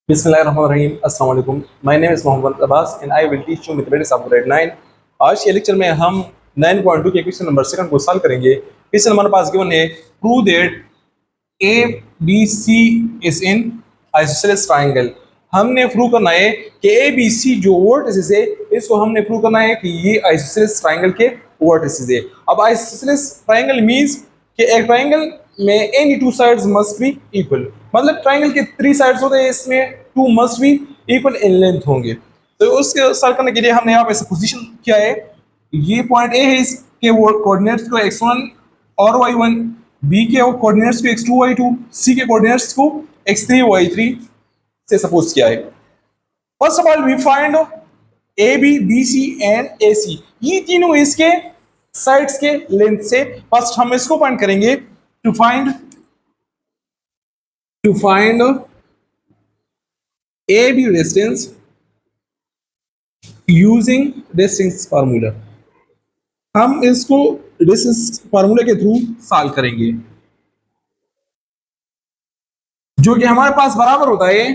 बिस्मिल्लाहिर्रहमानिर्रहीम अस्सलाम वालेकुम। My name is Mohammad Abbas and I will teach you mathematics of grade 9। आज के लेक्चर में हम 9.2 के क्वेश्चन नंबर सेकंड को सॉल्व करेंगे। क्वेश्चन हमारे पास गिवन है, prove that A B C is in isosceles triangle. हमने प्रूव करना है कि ए बी सी जो वर्टिसेस है इसको हमने प्रूव करना है कि ये आइसोसेलेस ट्रायंगल के वर्टिसेस है। अब आइसोसेलेस ट्रायंगल मींस कि एक ट्रायंगल में any two sides must be equal, मतलब ट्रायंगल के थ्री साइड्स होते हैं, इसमें two must be equal in length होंगे। तो उसके सॉल्व करने के लिए हमने यहाँ पे पोजीशन किया है। ये पॉइंट ए है, इसके कोऑर्डिनेट्स को x1 और y1, बी के कोऑर्डिनेट्स को x2 y2, सी के कोऑर्डिनेट्स को x3 y3 से सपोज किया है। First of all we find A B B C and A C, ये तीनों इसके साइड्स के लेंथ से फर्स्ट हम इसको फाइंड करेंगे। To find A B distance using distance formula, हम इसको डिस्टेंस फार्मूला के थ्रू सॉल्व करेंगे, जो कि हमारे पास बराबर होता है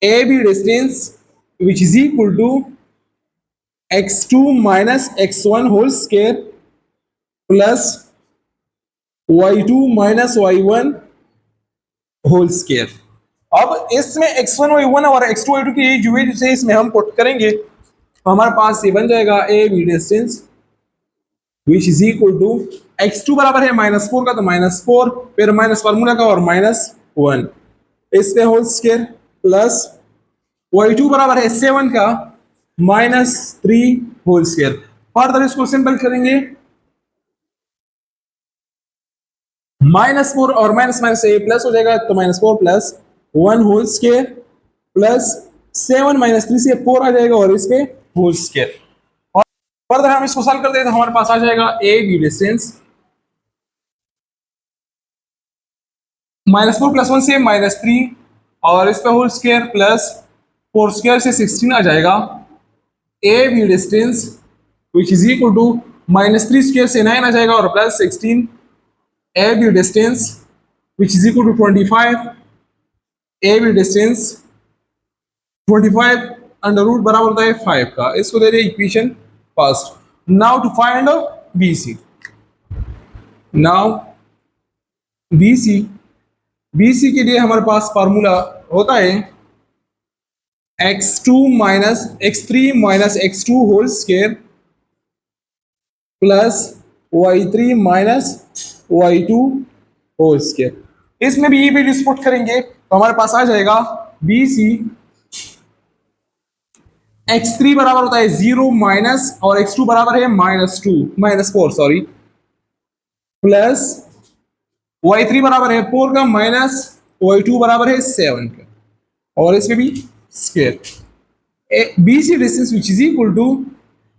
A B distance which is equal to x2 minus x1 whole square plus y2 minus y1 whole square. अब इसमें x1 y1 और x2 y2 की जो वैल्यूज है इसमें हम पुट करेंगे, तो हमारे पास ये बन जाएगा A B distance which is equal to x2 बराबर है -4 का, तो -4 फिर माइनस फार्मूला का और -1 इसके होल स्क्वायर प्लस y2 बराबर है 7 का -3 होल स्क्वायर। फर्दर इसको सिंपल करेंगे, -4 और माइनस माइनस से प्लस हो जाएगा, तो -4 प्लस 1 होल स्क्वायर प्लस 7 -3 से 4 आ जाएगा और इस पे होल स्क्वायर। और फर्दर हम इसको सॉल्व करते हैं तो हमारे पास आ जाएगा ए बी डिस्टेंस -4 प्लस 1 से -3 और इस पे होल स्क्वायर प्लस 4 स्क्वायर से 16 आ जाएगा। A B distance which is equal to -3 square से 9 आ जाएगा और plus 16 A B distance which is equal to 25। A B distance 25 under root बराबर होता है 5 का, इसको दे रहे equation first. Now to find B C, now B C, B C के लिए हमारे पास फार्मूला होता है x2 minus x3 minus x2 whole square plus y3 minus y2 whole square. इसमें भी ये वैल्यूज पुट करेंगे तो हमारे पास आ जाएगा बी सी x3 बराबर होता है 0 माइनस और x2 बराबर है -4 सॉरी, प्लस y3 बराबर है 4 का माइनस y2 बराबर है 7 का और इसमें भी square. B C distance which is equal to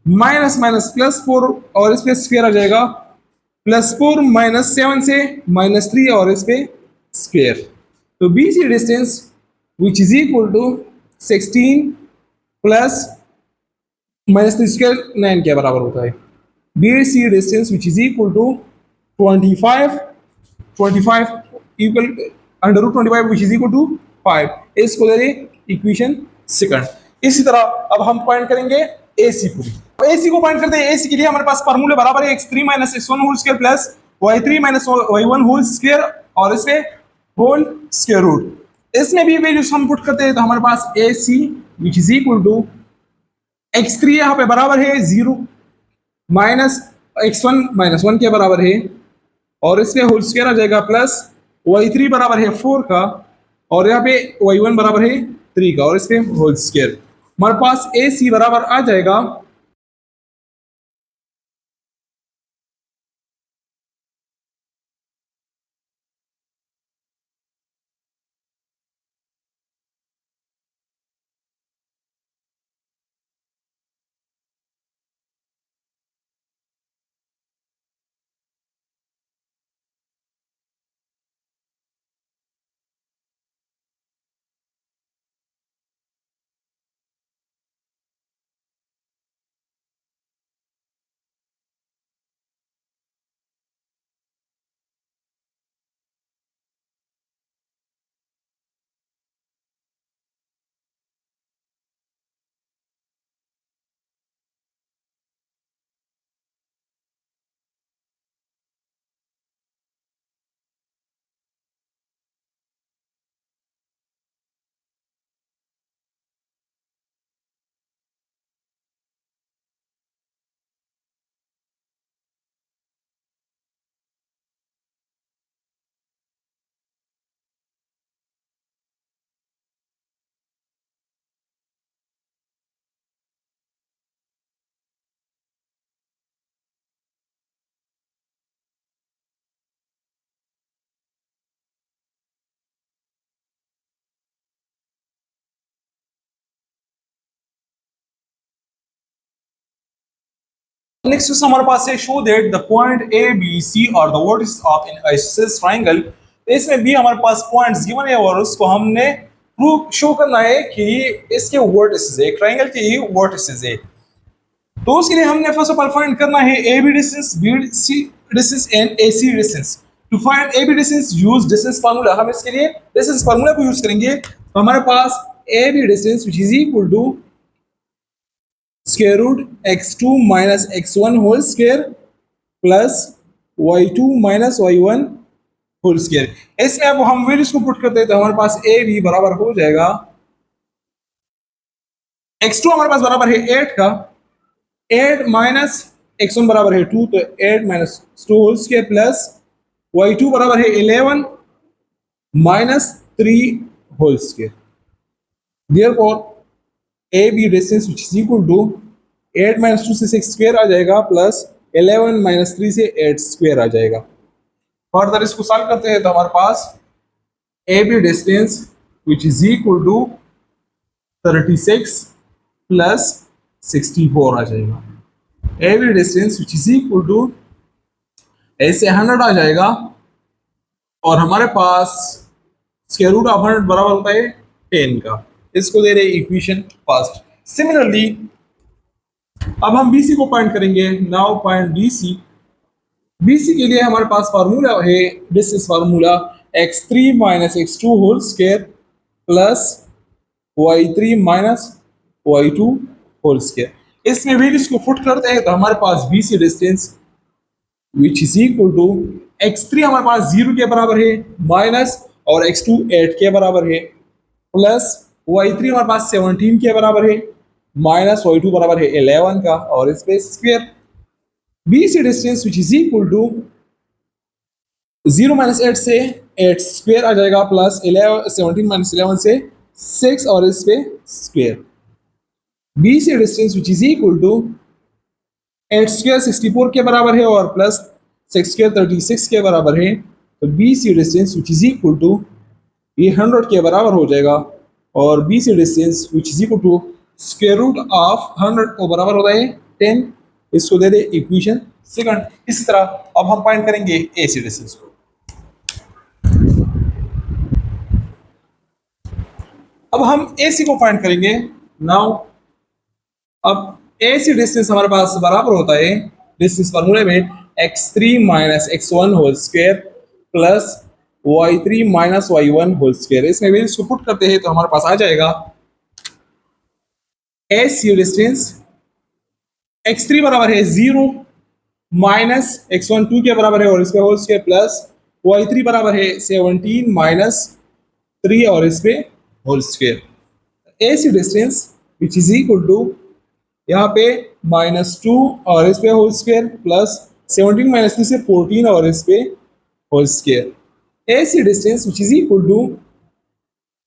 minus minus +4 और इस पे स्क्वायर आ जाएगा, +4 -7 से -3 और इस पे स्क्वायर। तो B C distance which is equal to 16 plus -3 square 9 के बराबर होता है। B C distance which is equal to 25 equal under root 25 which is equal to 5, इसको दे रहे इक्वेशन सेकंड। इसी तरह अब हम पॉइंट करेंगे ए सी पूरी। ए सी को पॉइंट करते हैं, ए सी के लिए हमारे पास फार्मूले बराबर है x3 minus x1 whole square plus y3 minus y1 whole square और इसे होल स्क्वायर रूट। इसमें भी वैल्यूज हम पुट करते हैं तो हमारे पास A C which is equal to x3 यहाँ पे बराबर है 0 माइनस x1 -1 के बराबर है और इसमें होल स्क्वायर आ जाएगा प्लस y3 बराबर है 4 का और यहाँ पे y1 बराबर है 3 का और इसमें होल स्क्वायर। हमारे पास ए सी बराबर आ जाएगा नेक्स्ट क्वेश्चन हमारे पास है show that the point A B C और the vertices of an isosceles triangle. तो इसमें भी हमारे पास पॉइंट्स गिवन है और उसको हमने प्रूव शो करना है कि इसके वर्टिसेस है, ट्रायंगल के ही वर्टिसेस है। तो उसके लिए हमने फर्स्ट ऑफ ऑल फाइंड करना है A B distance, B C distance and A C distance. To find A B distance use distance formula. हम इसके लिए डिस्टेंस फार्मूला को यूज करेंगे। तो हमारे पास A B distance which is equal to square root x2 minus x1 whole square plus y2 minus y1 whole square. इसमें अब हम वैल्यूज को पुट करते हैं तो हमारे पास ए बी बराबर हो जाएगा x2 हमारे पास बराबर है 8 का, 8 माइनस x1 बराबर है 2, तो 8 minus 2 whole square plus y2 बराबर है 11 minus 3 whole square. Therefore A B distance which is equal to 8 minus 2 से 6 स्क्वायर आ जाएगा प्लस 11 माइनस 3 से 8 स्क्वायर आ जाएगा। फर्दर इसको सॉल्व करते हैं तो हमारे पास A B distance which is equal to 36 plus 64 आ जाएगा। A B distance which is equal to ऐसे 100 आ जाएगा और हमारे पास स्क्वायर रूट ऑफ 100 बराबर होता है 10 का। इसको दे रहे इक्वेशन फर्स्ट। सिमिलरली अब हम BC को फाइंड करेंगे। Now find BC। BC के लिए हमारे पास फार्मूला है distance formula x3 minus x2 whole square plus y3 minus y2 whole square. इसमें वैल्यूज को पुट करते हैं तो हमारे पास BC distance which is equal to x3 हमारे पास 0 के बराबर है माइनस और x2 8 के बराबर है प्लस y3 हमारे पास 17 के बराबर है माइनस y2 बराबर है 11 का और इस पे square. BC distance which is equal to 0 minus 8 से 8 स्क्वायर आ जाएगा प्लस 11 17 माइनस 11 से 6 और इस पे square. BC distance which is equal to 8 square 64 के बराबर है और प्लस 6 स्क्वायर 36 के बराबर है। तो BC distance which is equal to ये 100 के बराबर हो जाएगा और BC distance which is equal to square root of 100 को बराबर होता है 10। इसको दे दे इक्वेशन सेकंड। इसी तरह अब हम फाइंड करेंगे AC डिस्टेंस को। अब हम AC को फाइंड करेंगे। नाउ अब AC डिस्टेंस हमारे पास बराबर होता है डिस्टेंस फार्मूले में x3 minus x1 whole square plus y3 minus y1 whole square. इसमें वैल्यूज को पुट करते हैं तो हमारे पास आ जाएगा AC डिस्टेंस x3 बराबर है 0 माइनस x1 2 के बराबर है और इस पे होल स्क्वायर प्लस y3 बराबर है 17 माइनस 3 और इस पे whole square. AC distance which is equal to यहाँ पे -2 और इस पे होल स्क्वायर प्लस 17 माइनस 3 से 14 और इस पे whole square. AC distance which is equal to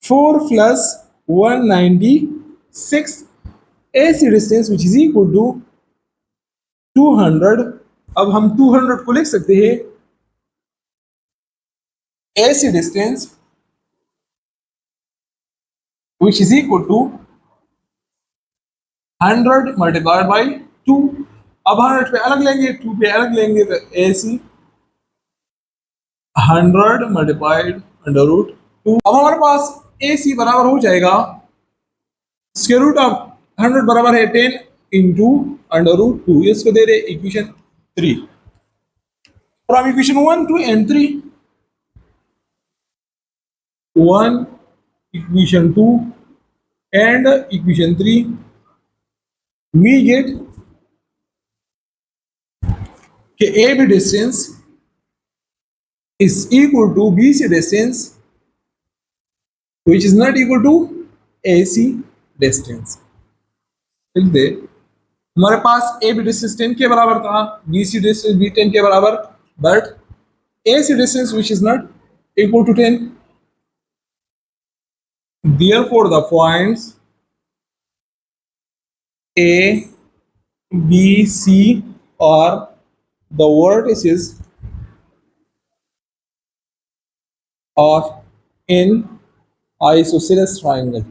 4 plus 196। AC distance which is equal to 200। अब हम 200 को लिख सकते हैं AC distance which is equal to 100 multiplied by 2। अब 100 पे अलग लेंगे 2 पे अलग लेंगे तो AC 100 मल्टीप्लाइड अंडर रूट 2। अब हमारे पास AC बराबर हो जाएगा स्क्वायर रूट ऑफ 100 बराबर है 10 इंटू अंडर रूट 2। इसको दे रहे equation 3 from equation 1 2 and 3। 1 equation 2 and equation 3 we get कि AB distance is equal to BC distance which is not equal to AC distance। ठीक दे हमारे पास AB distance 10 के बराबर था, BC distance भी 10 के बराबर, but AC distance which is not equal to 10। Therefore the points A, B, C are the vertices of an isosceles triangle।